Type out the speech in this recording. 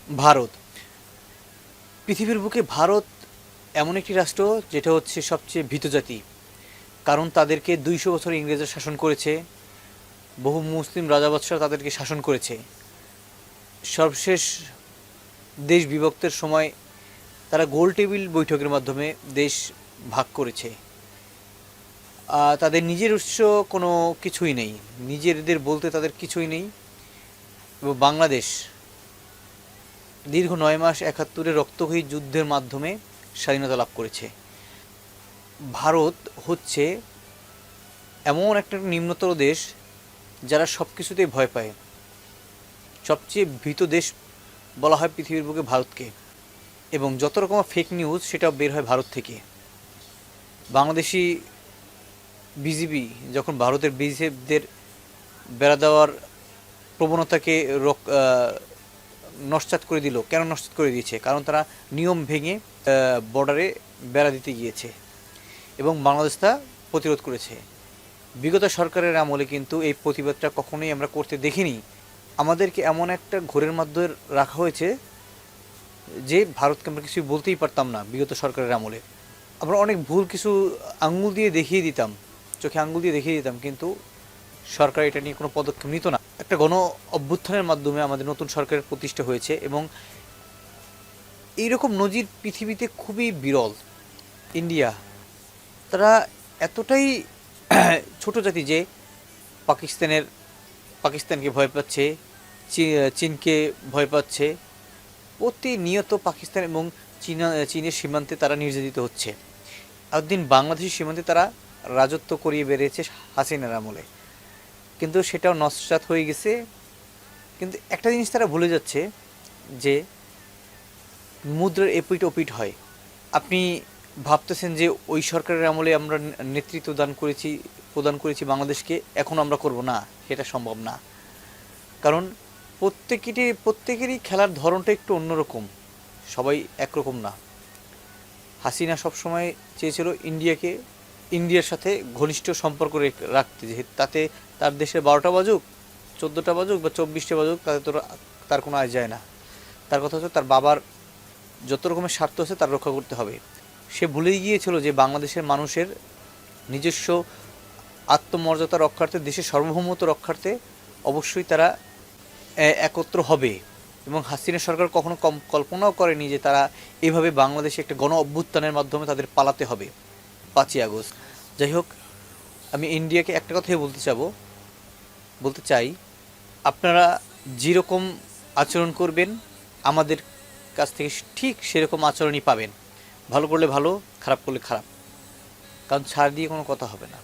ভারত। পৃথিবীর বুকে ভারত এমন একটি রাষ্ট্র যেটা হচ্ছে সবচেয়ে ভীত জাতি। কারণ তাদেরকে ২০০ বছর ইংরেজরা শাসন করেছে, বহু মুসলিম রাজা-বাদশাহ তাদেরকে শাসন করেছে। সর্বশেষ দেশ বিভক্তের সময় তারা গোল টেবিল বৈঠকের মাধ্যমে দেশ ভাগ করেছে। তাদের নিজের উৎস কোনো কিছুই নেই, নিজেদের বলতে তাদের কিছুই নেই। এবং বাংলাদেশ দীর্ঘ ৯ মাস ৭১-এর রক্তক্ষয়ী যুদ্ধের মাধ্যমে স্বাধীনতা লাভ করেছে। ভারত হচ্ছে এমন একটা নিম্নতর দেশ যারা সব কিছুতেই ভয় পায়। সবচেয়ে ভীত দেশ বলা হয় পৃথিবীর বুকে ভারতকে। এবং যত রকম ফেক নিউজ সেটাও বের হয় ভারত থেকে। বাংলাদেশি বিজিবি যখন ভারতের বিএসএফদের বেড়া দেওয়ার প্রবণতাকে নস্যাৎ করে দিল, কেন নস্যাৎ করে দিয়েছে? কারণ তারা নিয়ম ভেঙে বর্ডারে বেড়া দিতে গিয়েছে এবং বাংলাদেশ তা প্রতিরোধ করেছে। বিগত সরকারের আমলে কিন্তু এই প্রতিবাদটা কখনোই আমরা করতে দেখিনি। আমাদেরকে এমন একটা ঘোরের মধ্যে রাখা হয়েছে যে ভারতকে আমরা কিছুই বলতেই পারতাম না। বিগত সরকারের আমলে আমরা অনেক ভুল কিছু আঙ্গুল দিয়ে দেখিয়ে দিতাম, চোখে আঙ্গুল দিয়ে দেখিয়ে দিতাম, কিন্তু সরকার এটা নিয়ে কোনো পদক্ষেপ নিত না। একটা গণ অভ্যুত্থানের মাধ্যমে আমাদের নতুন সরকারের প্রতিষ্ঠা হয়েছে এবং এইরকম নজির পৃথিবীতে খুবই বিরল। ইন্ডিয়া তারা এতটাই ছোট জাতি যে পাকিস্তানকে ভয় পাচ্ছে, চীনকে ভয় পাচ্ছে। প্রতিনিয়ত পাকিস্তান এবং চীনের সীমান্তে তারা নির্যাতিত হচ্ছে। একদিন বাংলাদেশের সীমান্তে তারা রাজত্ব করিয়ে বেরিয়েছে হাসিনার আমলে, কিন্তু সেটাও নস্যাৎ হয়ে গেছে। কিন্তু একটা জিনিস তারা ভুলে যাচ্ছে যে মুদ্রার এপিঠ ওপিঠ হয়। আপনি ভাবতেছেন যে ওই সরকারের আমলে আমরা নেতৃত্ব প্রদান করেছি বাংলাদেশকে, এখন আমরা করব না, সেটা সম্ভব না। কারণ প্রত্যেকেরই খেলার ধরনটা একটু অন্যরকম, সবাই একরকম না। হাসিনা সবসময় চেয়েছিল ইন্ডিয়ার সাথে ঘনিষ্ঠ সম্পর্ক রাখতে, যে তাতে তার দেশে 12টা বাজুক, 14টা বাজুক বা 24টা বাজুক, তাতে তার কোনো আয় যায় না। তার কথা হচ্ছে তার বাবার যত রকমের স্বার্থ আছে তার রক্ষা করতে হবে। সে ভুলেই গিয়েছিল যে বাংলাদেশের মানুষের নিজস্ব আত্মমর্যাদা রক্ষার্থে, দেশের সার্বভৌমত্ব রক্ষার্থে অবশ্যই তারা একত্র হবে। এবং হাসিনা সরকার কখনো কল্পনাও করেনি যে তারা এভাবে বাংলাদেশে একটা গণ অভ্যুত্থানের মাধ্যমে তাদের পালাতে হবে 5ই আগস্ট। যাই হোক, আমি ইন্ডিয়াকে একটা কথাই বলতে চাই, আপনারা যেরকম আচরণ করবেন আমাদের কাছ থেকে ঠিক সেরকম আচরণই পাবেন। ভালো করলে ভালো, খারাপ করলে খারাপ, কারণ ছাড় দিয়ে কোনো কথা হবে না।